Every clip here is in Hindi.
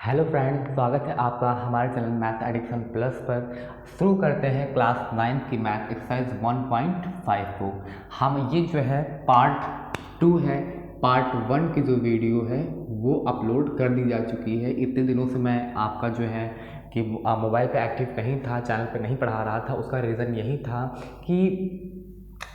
हेलो फ्रेंड, स्वागत है आपका हमारे चैनल मैथ एडिक्शन प्लस पर। शुरू करते हैं क्लास 9 की मैथ एक्सरसाइज 1.5 को। हम ये जो है पार्ट 2 है। पार्ट 1 की जो वीडियो है वो अपलोड कर दी जा चुकी है। इतने दिनों से मैं आपका जो है कि मोबाइल पे एक्टिव नहीं था, चैनल पे नहीं पढ़ा रहा था। उसका रीज़न यही था कि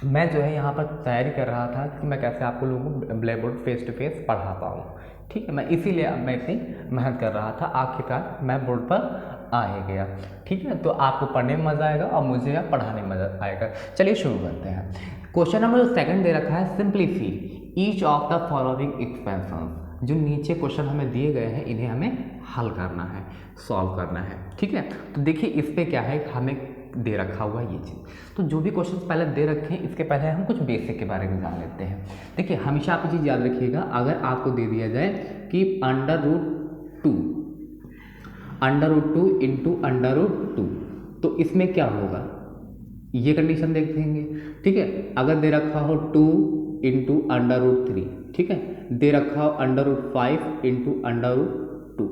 मैं जो है यहाँ पर तैयारी कर रहा था कि मैं कैसे आपको लोगों को blackboard face to face पढ़ा पाऊँ। ठीक है, मैं इसीलिए अब मैं इतनी मेहनत कर रहा था। आखिरकार मैं बोर्ड पर आ ही गया। ठीक है, तो आपको पढ़ने में मज़ा आएगा और मुझे अब पढ़ाने में मज़ा आएगा। चलिए शुरू करते हैं। क्वेश्चन नंबर जो सेकंड दे रखा है, simplify each of the following expansion. जो नीचे क्वेश्चन हमें दिए गए हैं इन्हें हमें हल करना है, सॉल्व करना है। ठीक है, तो देखिए इस पे क्या है, हमें दे रखा हुआ ये चीज़। तो जो भी क्वेश्चन पहले दे रखे हैं इसके पहले हम कुछ बेसिक के बारे में जान लेते हैं। देखिए हमेशा आप चीज़ याद रखिएगा, अगर आपको दे दिया जाए कि under root two into under root 2, तो इसमें क्या होगा, ये कंडीशन देख देंगे। ठीक है, अगर दे रखा हो 2 इंटू अंडर रूट 3, ठीक है, दे रखा हो under root 5 into under root 2,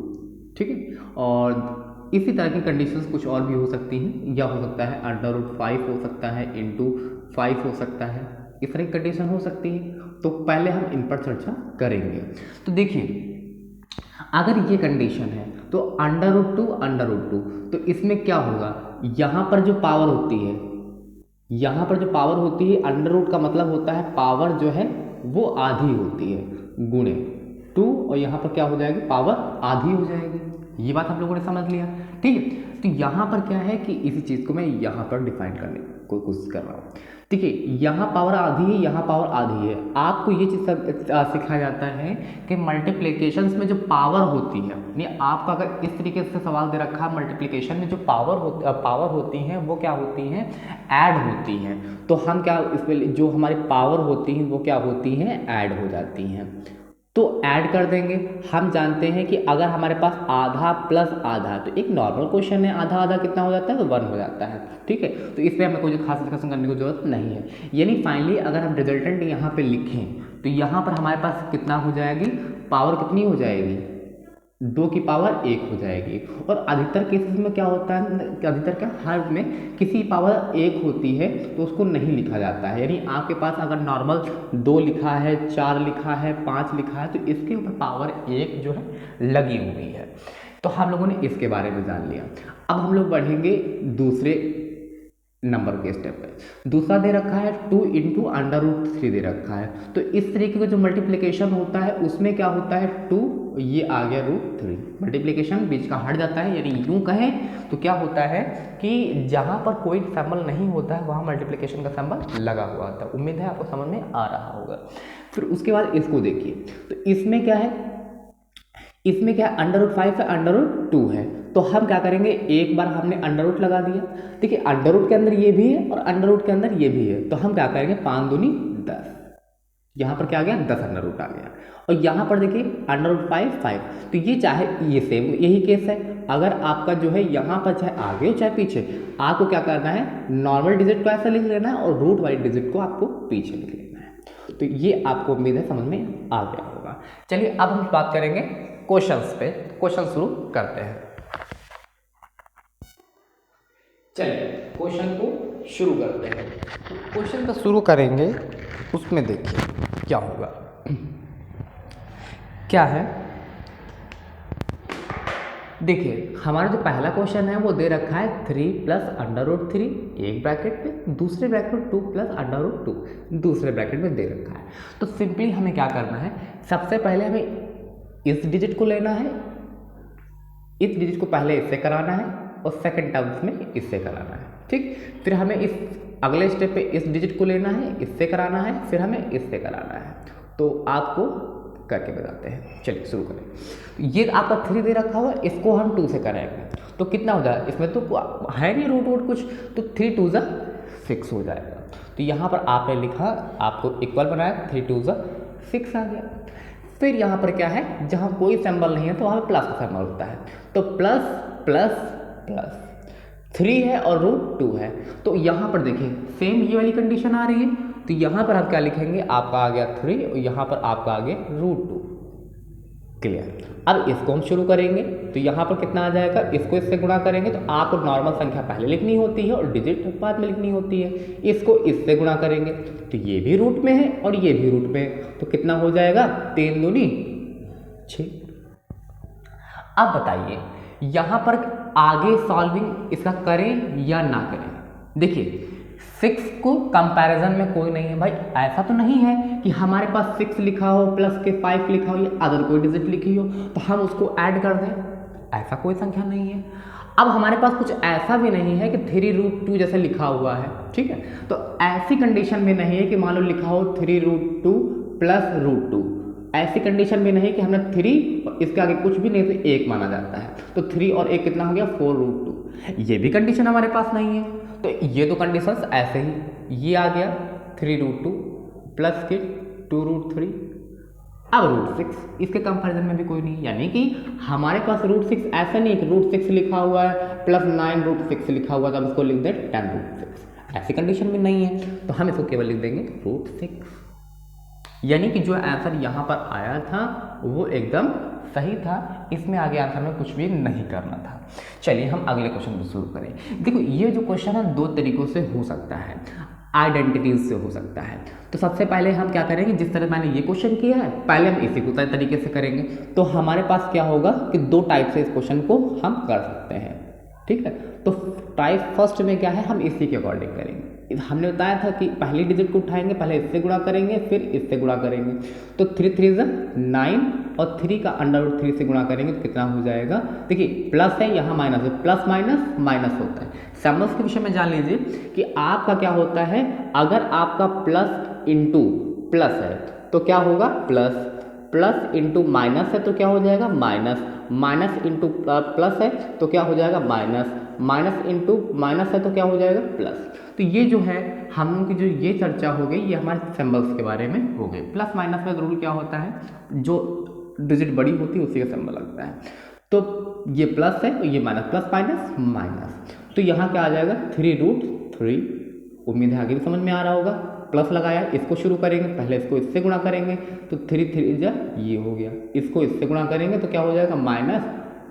ठीक है, और इसी तरह की कंडीशंस कुछ और भी हो सकती हैं, या हो सकता है अंडर रूट 5 हो सकता है इंटू 5 हो सकता है, इस तरह की कंडीशन हो सकती है। तो पहले हम इन पर चर्चा करेंगे। तो देखिए अगर ये कंडीशन है तो अंडर रूट 2, तो इसमें क्या होगा, यहाँ पर जो पावर होती है, यहाँ पर जो पावर होती है, अंडर रूट का मतलब होता है पावर जो है वो आधी होती है गुणे 2, और यहाँ पर क्या हो जाएगी, पावर आधी हो जाएगी। ये बात हम लोगों ने समझ लिया। ठीक है, तो यहाँ पर क्या है कि इसी चीज़ को मैं यहाँ पर डिफाइन करने की कोशिश कर रहा हूँ। देखिए यहाँ पावर आधी है, यहाँ पावर आधी है। आपको ये चीज़ सिखाया जाता है कि मल्टीप्लिकेशंस में जो पावर होती है, यानी आपका अगर इस तरीके से सवाल दे रखा है, मल्टीप्लिकेशन में जो पावर होती हैं वो क्या होती हैं, ऐड होती हैं। तो हम क्या इसमें जो हमारी पावर होती हैं वो क्या होती हैं, ऐड हो जाती हैं। तो ऐड कर देंगे। हम जानते हैं कि अगर हमारे पास आधा प्लस आधा, तो एक नॉर्मल क्वेश्चन है, आधा आधा कितना हो जाता है, तो 1 हो जाता है। ठीक है, तो इस पर हमें कोई खास डिस्कशन करने की जरूरत नहीं है। यानी फाइनली अगर हम रिजल्टेंट यहाँ पे लिखें तो यहाँ पर हमारे पास कितना हो जाएगी, पावर कितनी हो जाएगी, 2 की पावर 1 हो जाएगी। और अधिकतर केसेस में क्या होता है, अधिकतर क्या, हर में किसी पावर 1 होती है तो उसको नहीं लिखा जाता है। यानी आपके पास अगर नॉर्मल 2 लिखा है, 4 लिखा है, 5 लिखा है, तो इसके ऊपर पावर 1 जो है लगी हुई है। तो हम लोगों ने इसके बारे में जान लिया। अब हम लोग बढ़ेंगे दूसरे नंबर के स्टेप पे। दूसरा दे रखा है 2 इंटू अंडर रूट 3 दे रखा है। तो इस तरीके का जो मल्टीप्लिकेशन होता है उसमें क्या होता है, 2 ये आ गया रूट 3, मल्टीप्लिकेशन बीच का हट जाता है। यानी यूं कहें तो क्या होता है कि जहां पर कोई सिंबल नहीं होता है वहां मल्टीप्लिकेशन का सिंबल लगा हुआ होता है। उम्मीद है आपको समझ में आ रहा होगा। फिर उसके बाद इसको देखिए, तो इसमें क्या है, इसमें क्या अंडर रूट 5 है, अंडर रूट 2 है। तो हम क्या करेंगे, एक बार हमने अंडर रूट लगा दिया। देखिए अंडर रूट के अंदर ये भी है और अंडर रूट के अंदर ये भी है, तो हम क्या करेंगे, 5 दूनी 10, यहाँ पर क्या आ गया, 10 अंडर रूट आ गया। और यहाँ पर देखिए अंडर रूट 5 तो ये चाहे ये सेम यही केस है। अगर आपका जो है यहाँ पर चाहे आगे हो चाहे पीछे, आपको क्या करना है, नॉर्मल डिजिट को ऐसा लिख लेना है और रूट वाली डिजिट को आपको पीछे लिख लेना है। तो ये आपको उम्मीद है समझ में आ गया होगा। चलिए अब हम बात करेंगे क्वेश्चंस पे। क्वेश्चन शुरू करते हैं। चलिए क्वेश्चन को शुरू करते हैं। तो क्वेश्चन को शुरू करेंगे, उसमें देखिए क्या होगा, क्या है। देखिए हमारा जो पहला क्वेश्चन है वो दे रखा है 3 प्लस अंडर रूट 3 एक ब्रैकेट में, दूसरे ब्रैकेट 2 प्लस अंडर रूट 2 दूसरे ब्रैकेट में दे रखा है। तो सिंपली हमें क्या करना है, सबसे पहले हमें इस डिजिट को लेना है, इस डिजिट को पहले इससे कराना है और सेकंड टर्म्स में इससे कराना है। ठीक, फिर हमें इस अगले स्टेप पे इस डिजिट को लेना है, इससे कराना है, फिर हमें इससे कराना है। तो आपको करके बताते हैं। चलिए शुरू करें। ये आपका 3 दे रखा हुआ, इसको हम 2 से कराएंगे तो कितना हो जाएगा, इसमें तो है नहीं रूट कुछ, तो 3 2 6 हो जाएगा। तो यहाँ पर आपने लिखा, आपको इक्वल बनाया, 3 2 6 आ गया। फिर यहाँ पर क्या है, जहाँ कोई सिंबल नहीं है तो वहाँ पर प्लस का सिंबल होता है। तो प्लस प्लस प्लस 3 है और रूट 2 है। तो यहाँ पर देखिए सेम ये वाली कंडीशन आ रही है। तो यहाँ पर आप क्या लिखेंगे, आपका आ गया 3 और यहाँ पर आपका आ गया रूट 2। क्लियर। अब इसको हम शुरू करेंगे तो यहाँ पर कितना आ जाएगा, इसको इससे गुणा करेंगे तो आपको नॉर्मल संख्या पहले लिखनी होती है और डिजिट बाद में लिखनी होती है। इसको इससे गुणा करेंगे तो ये भी रूट में है और ये भी रूट में है, तो कितना हो जाएगा, 3 दूनी 6। अब बताइए यहाँ पर आगे सॉल्विंग इसका करें या ना करें। देखिए 6 को कंपैरिजन में कोई नहीं है भाई, ऐसा तो नहीं है कि हमारे पास 6 लिखा हो प्लस के 5 लिखा हो या अदर कोई डिजिट लिखी हो तो हम उसको ऐड कर दें, ऐसा कोई संख्या नहीं है। अब हमारे पास कुछ ऐसा भी नहीं है कि 3√2 जैसे लिखा हुआ है, ठीक है, तो ऐसी कंडीशन में नहीं है कि मान लो लिखा हो 3√2 प्लस √2, ऐसी कंडीशन में नहीं कि हमने 3 इसके आगे कुछ भी नहीं तो 1 माना जाता है, तो 3 और 1 कितना हो गया 4√2, ये भी कंडीशन हमारे पास नहीं है। तो ये तो कंडीशंस ऐसे ही, ये आ गया 3√2 प्लस के 2√3, अब √6 इसके कंपैरिजन में भी कोई नहीं, यानी कि हमारे पास √6 ऐसा नहीं है कि √6 लिखा हुआ है प्लस 9√6 लिखा हुआ तो हम इसको लिख दें 10√6, ऐसी कंडीशन में नहीं है, तो हम इसको केवल लिख देंगे √6, यानी कि जो आंसर यहाँ पर आया था वो एकदम सही था, इसमें आगे आंसर में कुछ भी नहीं करना था। चलिए हम अगले क्वेश्चन को शुरू करें। देखो ये जो क्वेश्चन है 2 तरीकों से हो सकता है, आइडेंटिटीज से हो सकता है। तो सबसे पहले हम क्या करेंगे, जिस तरह मैंने ये क्वेश्चन किया है पहले हम इसी को तरीके से करेंगे, तो हमारे पास क्या होगा कि 2 टाइप से इस क्वेश्चन को हम कर सकते हैं, ठीक है। तो टाइप फर्स्ट में क्या है, हम इसी के अकॉर्डिंग करेंगे। हमने बताया था कि पहली डिजिट को उठाएंगे, पहले इससे गुणा करेंगे फिर इससे गुणा करेंगे, तो 3 3 9 और 3 का √3 से गुणा करेंगे तो कितना हो जाएगा, देखिए प्लस है यहाँ माइनस है, प्लस माइनस माइनस होता है। सिंबल्स के विषय में जान लीजिए कि आपका क्या होता है, अगर आपका प्लस इंटू प्लस है तो क्या होगा प्लस, प्लस इंटू माइनस है तो क्या हो जाएगा माइनस, माइनस इंटू प्लस है तो क्या हो जाएगा माइनस, माइनस इंटू माइनस है तो क्या हो जाएगा प्लस। तो ये जो है हम लोग की जो ये चर्चा हो गई ये हमारे सिंबल्स के बारे में हो गई। प्लस माइनस में रूल क्या होता है, जो डिजिट बड़ी होती है उसी का सिंबल लगता है, तो ये प्लस है तो ये माइनस, प्लस माइनस माइनस, तो यहाँ क्या आ जाएगा 3√3। उम्मीद है आगे भी समझ में आ रहा होगा। प्लस लगाया, इसको शुरू करेंगे, पहले इसको इससे गुणा करेंगे तो 3 3 ये हो गया, इसको इससे गुणा करेंगे तो क्या हो जाएगा माइनस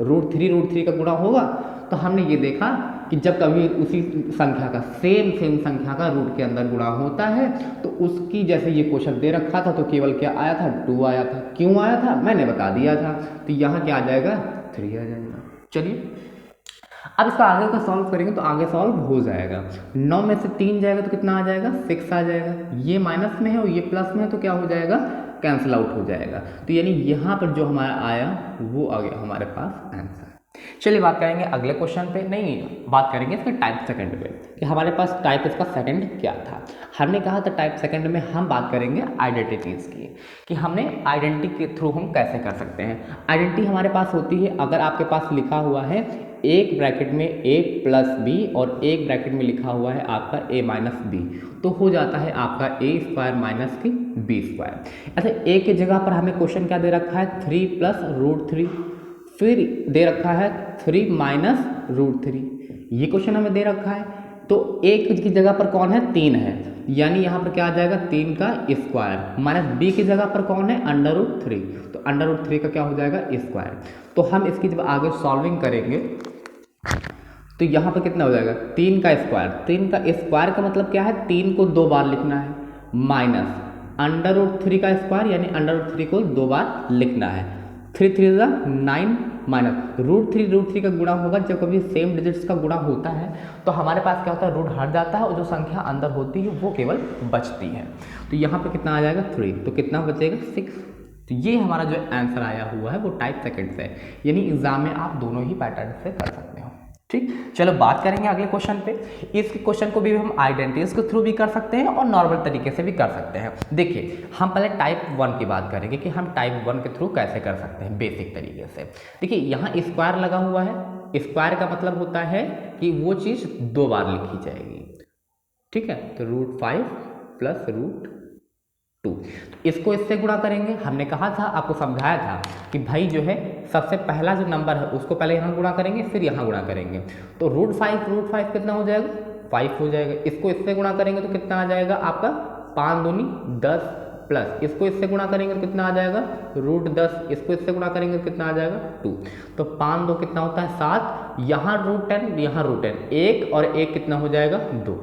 √3 का गुणा होगा। तो हमने ये देखा कि जब कभी उसी संख्या का सेम संख्या का रूट के अंदर गुणा होता है तो उसकी, जैसे ये क्वेश्चन दे रखा था तो केवल क्या आया था 2 आया था, क्यों आया था मैंने बता दिया था, तो यहाँ क्या आ जाएगा 3 आ जाएगा। चलिए अब इसका आगे का सॉल्व करेंगे तो आगे सॉल्व हो जाएगा। 9 में से 3 जाएगा तो कितना आ जाएगा 6 आ जाएगा, ये माइनस में है और ये प्लस में है तो क्या हो जाएगा कैंसिल आउट हो जाएगा। तो यानी यहाँ पर जो हमारा आया वो आ गया हमारे पास आंसर। चलिए बात करेंगे अगले क्वेश्चन पे, नहीं बात करेंगे इसके टाइप सेकंड पे कि हमारे पास टाइप इसका सेकंड क्या था। हमने कहा था टाइप सेकंड में हम बात करेंगे आइडेंटिटीज़ की, कि हमने आइडेंटिटी के थ्रू हम कैसे कर सकते हैं। आइडेंटिटी हमारे पास होती है, अगर आपके पास लिखा हुआ है एक ब्रैकेट में a प्लस बी और एक ब्रैकेट में लिखा हुआ है आपका a माइनस बी, तो हो जाता है आपका a स्क्वायर माइनस की बी स्क्वायर। अच्छा a की जगह पर हमें क्वेश्चन क्या दे रखा है 3 प्लस √3, फिर दे रखा है 3 माइनस √3, ये क्वेश्चन हमें दे रखा है। तो एक की जगह पर कौन है 3 है, यानी यहाँ पर क्या आ जाएगा 3 का स्क्वायर, माइनस बी की जगह पर कौन है √3, तो √3 का क्या हो जाएगा स्क्वायर। तो हम इसकी जब आगे सॉल्विंग करेंगे तो यहाँ पर कितना हो जाएगा 3 का स्क्वायर, 3 का स्क्वायर का मतलब क्या है 3 को 2 बार लिखना है, माइनस √3 का स्क्वायर यानी √3 को 2 बार लिखना है, 3 3 9 माइनस √3 का गुणा होगा। जब कभी सेम डिजिट्स का गुणा होता है तो हमारे पास क्या होता है रूट हट जाता है और जो संख्या अंदर होती है वो केवल बचती है। तो यहाँ पे कितना आ जाएगा 3, तो कितना बचेगा 6। तो ये हमारा जो आंसर आया हुआ है वो टाइप सेकंड से, यानी एग्जाम में आप दोनों ही पैटर्न से कर सकते हो। ठीक, चलो बात करेंगे अगले क्वेश्चन पे। इस क्वेश्चन को भी हम आइडेंटिटीज के थ्रू भी कर सकते हैं और नॉर्मल तरीके से भी कर सकते हैं। देखिए हम पहले टाइप 1 की बात करेंगे कि हम टाइप 1 के थ्रू कैसे कर सकते हैं बेसिक तरीके से। देखिए यहाँ स्क्वायर लगा हुआ है, स्क्वायर का मतलब होता है कि वो चीज़ 2 बार लिखी जाएगी, ठीक है। तो √5 प्लस √2, इसको इससे गुणा करेंगे। हमने कहा था, आपको समझाया था कि भाई जो है सबसे पहला जो नंबर है उसको पहले यहाँ गुणा करेंगे फिर यहाँ गुणा करेंगे। तो √5 कितना हो जाएगा 5 हो जाएगा। इसको इससे गुणा करेंगे तो कितना आ जाएगा आपका 5 दूनी 10, प्लस इसको इससे गुणा करेंगे तो कितना आ जाएगा √10, इसको इससे गुणा करेंगे तो कितना आ जाएगा 2। तो 5 2 कितना होता है 7, यहाँ √10 यहाँ √10, 1 और 1 कितना हो जाएगा 2,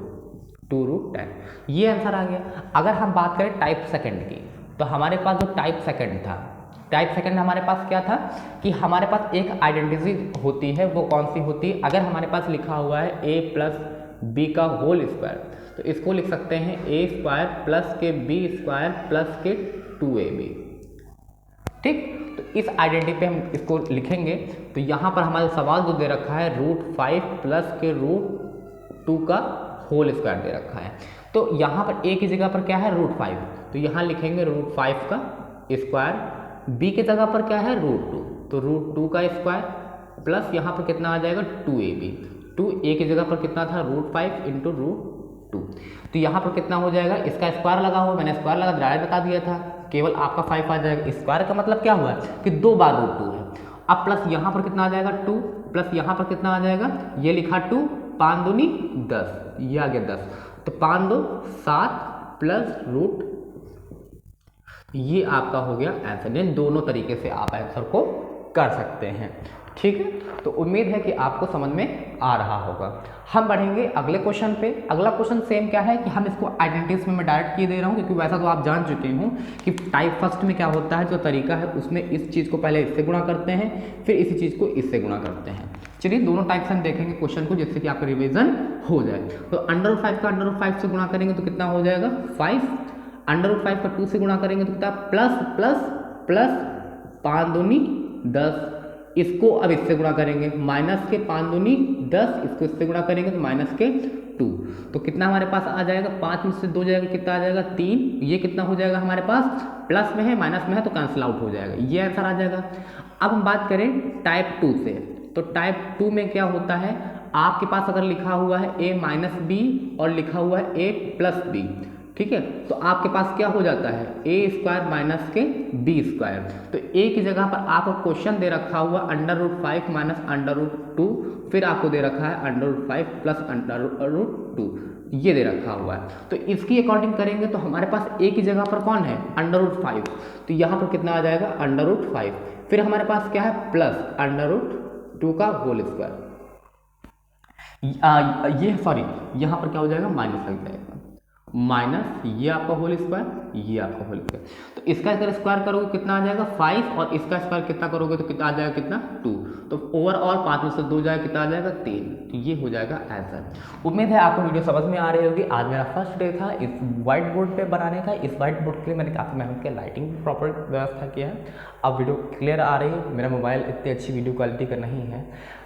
2√10। ये आंसर आ गया। अगर हम बात करें टाइप सेकंड की, तो हमारे पास जो टाइप सेकंड था, टाइप सेकंड हमारे पास क्या था कि हमारे पास एक आइडेंटिटी होती है, वो कौन सी होती है, अगर हमारे पास लिखा हुआ है a प्लस बी का होल स्क्वायर, तो इसको लिख सकते हैं a स्क्वायर प्लस के बी स्क्वायर प्लस के 2ab। ठीक, तो इस आइडेंटिटी पे हम इसको लिखेंगे। तो यहाँ पर हमारा सवाल जो दे रखा है √5 प्लस के √2 का होल स्क्वायर दे रखा है, तो यहाँ पर a की जगह पर क्या है √5, तो यहाँ लिखेंगे √5 का स्क्वायर, b की जगह पर क्या है √2, तो √2 का स्क्वायर प्लस यहाँ पर कितना आ जाएगा 2ab, 2a की जगह पर कितना था √5 इंटू √2, तो यहाँ पर कितना हो जाएगा, इसका स्क्वायर लगा हुआ, मैंने स्क्वायर लगा डायरेक्ट बता दिया था, केवल आपका 5 आ जाएगा। स्क्वायर का मतलब क्या हुआ कि 2 बार √2 है। अब प्लस यहाँ पर कितना आ जाएगा 2, प्लस यहाँ पर कितना आ जाएगा, ये लिखा 2, 5 दूनी 10, ये आ गया 10, तो 5 2 7 प्लस √, ये आपका हो गया आंसर। यानी दोनों तरीके से आप आंसर को कर सकते हैं। ठीक है, तो उम्मीद है कि आपको समझ में आ रहा होगा। हम बढ़ेंगे अगले क्वेश्चन पे। अगला क्वेश्चन सेम क्या है कि हम इसको आइडेंटिटीज में मैं डायरेक्ट किए दे रहा हूँ, क्योंकि वैसा तो आप जान चुके हो कि टाइप फर्स्ट में क्या होता है, जो तरीका है उसमें इस चीज़ को पहले इससे गुणा करते हैं, फिर इसी चीज़ को इससे गुणा करते हैं। चलिए दोनों टाइप से हम देखेंगे क्वेश्चन को, जिससे कि आपका रिविजन हो जाए। तो √5 का √5 से गुणा करेंगे तो कितना हो जाएगा 5, √5 का 2 से गुणा करेंगे तो कितना प्लस प्लस प्लस 5 दूनी 10, इसको अब इससे गुणा करेंगे, माइनस के 5 दूनी 10, इसको इससे गुणा करेंगे तो माइनस के 2, तो कितना हमारे पास आ जाएगा, 5 में से 2 जाएगा कितना आ जाएगा 3, ये कितना हो जाएगा हमारे पास प्लस में है माइनस में है तो कैंसिल आउट हो जाएगा, ये आंसर आ जाएगा। अब हम बात करें टाइप 2 से, तो टाइप 2 में क्या होता है, आपके पास अगर लिखा हुआ है a माइनस बी और लिखा हुआ है a प्लस बी, ठीक है, तो आपके पास क्या हो जाता है a स्क्वायर माइनस के b स्क्वायर, तो a की जगह पर आपको क्वेश्चन दे रखा हुआ √5 माइनस √2, फिर आपको दे रखा है √5 प्लस √2, ये दे रखा हुआ है। तो इसकी अकॉर्डिंग करेंगे तो हमारे पास a की जगह पर कौन है √5, तो यहाँ पर कितना आ जाएगा √5, फिर हमारे पास क्या है प्लस √2 का होल स्क्वायर, ये सॉरी यहाँ पर क्या हो जाएगा माइनस लग जाएगा, माइनस ये आपका होल स्क्वायर, ये आपका होल स्क्वायर, तो इसका अगर स्क्वायर करोगे कितना आ जाएगा 5, और इसका स्क्वायर कितना करोगे तो कितना आ जाएगा कितना 2, तो ओवरऑल 5 में से 2 जाएगा कितना आ जाएगा 3, तो ये हो जाएगा आंसर। उम्मीद है आपको वीडियो समझ में आ रही होगी। आज मेरा फर्स्ट डे था इस व्हाइट बोर्ड पे बनाने का। इस व्हाइट बोर्ड के लिए मैंने काफ़ी मेहनत किया, लाइटिंग प्रॉपर व्यवस्था किया है, अब वीडियो क्लियर आ रही है। मेरा मोबाइल इतनी अच्छी वीडियो क्वालिटी का नहीं है,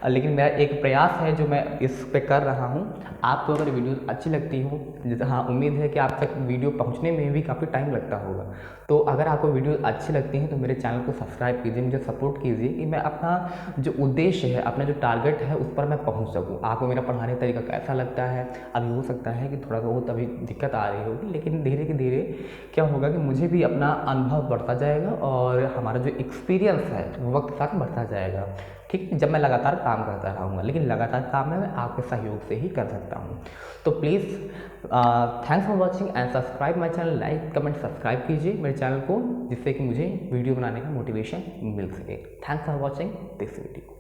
लेकिन मेरा एक प्रयास है जो मैं इस पे कर रहा हूँ। आपको अगर वीडियो अच्छी लगती हो, हाँ उम्मीद है कि आप तक वीडियो पहुँचने में भी काफ़ी टाइम लगता होगा, तो अगर आपको वीडियो अच्छी लगती है तो मेरे चैनल को सब्सक्राइब कीजिए, मुझे सपोर्ट कीजिए कि मैं अपना जो उद्देश्य है, अपना जो टारगेट है उस पर मैं पहुँच सकूँ। आपको मेरा पढ़ाने का तरीका कैसा लगता है, अभी हो सकता है कि थोड़ा बहुत अभी दिक्कत आ रही होगी, लेकिन धीरे धीरे क्या होगा कि मुझे भी अपना अनुभव बढ़ता जाएगा और हमारा जो एक्सपीरियंस है वो वक्त के साथ बढ़ता जाएगा। ठीक है, जब मैं लगातार काम करता रहूँगा, लेकिन लगातार काम मैं आपके सहयोग से ही कर सकता हूँ। तो please thanks for watching and subscribe my channel, like comment subscribe कीजिए मेरे चैनल को, जिससे कि मुझे वीडियो बनाने का मोटिवेशन मिल सके। Thanks for watching this video.